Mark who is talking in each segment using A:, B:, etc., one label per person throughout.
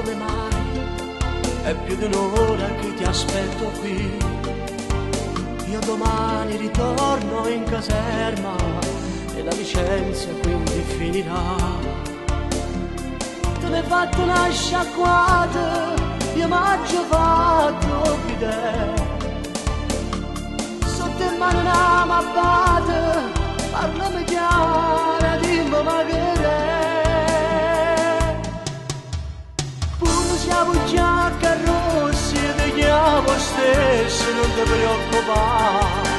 A: come mai, è più di un'ora che ti aspetto qui. Io domani ritorno in caserma e la licenza quindi finirà. Te ne fatto una sciacquata, io m'ho fatto vedere. Sotto in mano una mappata, parlami chiara, dimmi magari. Pure siamo già carrozzi, ti chiamo stesso, non ti preoccupare.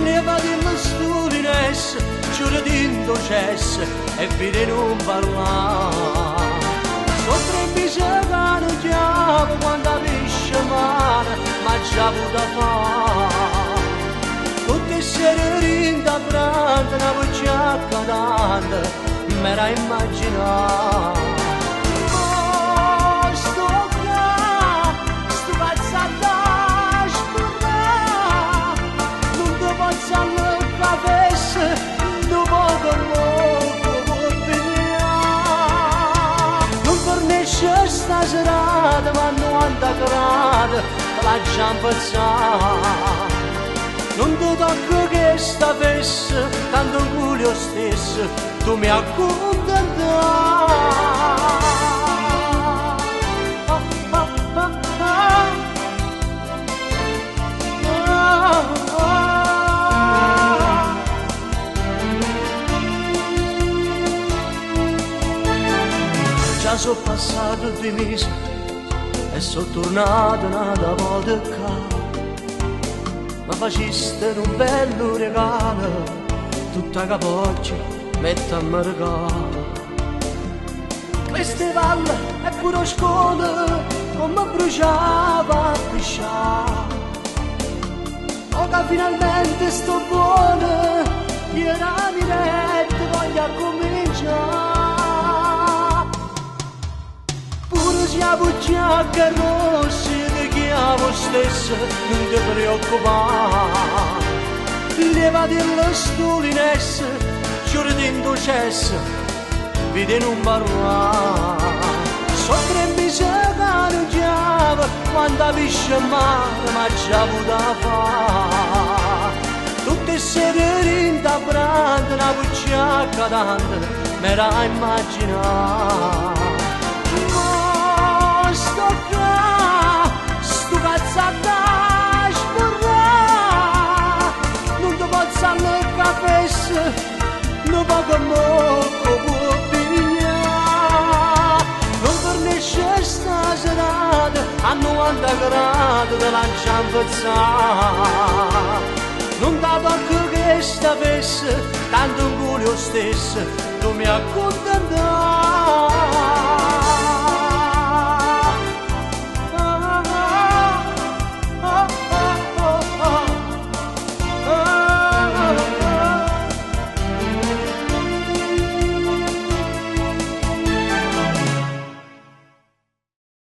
A: Levati la stupidezza, giuro di indocesse e vedi non parlare. Sono 3 mesi che non chiamo quando apisce male, ma già avuto fare. Tutte sere rinda branda, una voce cadente, me la immaginare. Oh, sto qua, sto pazzata scorrere, non ti posso all'caffè, non poco può venire. Non fornisce sta serata, ma 90 gradi, la già impazzata. Non ti tocco che sta fessa, tanto culo stesso, tu mi accontentai. Già sono passato 2 mesi e sono tornato una volta qua. Ma faciste un bello regalo, tutta capoccia mette a me regalo. Queste valle e pure scuola, come bruciava a pisciare. Ora finalmente sto buona, era diretto, voglio cominciare. Pure siamo già carrossi, chiamo stesso, non ti preoccupare. Levati la stulinessa, giuro di indocesse, vedi non parlare. So 3 mesi che non chiamo, quando apisce male, ma già avuto fare. Tutte sere rinda branda, una voce cadente, me la immaginare. Ma sto qua, sto cazzata sborrà, non ti posso all'caffè, non poco moco può venire. Non fornisce sta serata, a 90 gradi te lancia impazzare. Non ti tocco che sta fessa, tanto un culo stesso, tu mi accontentai.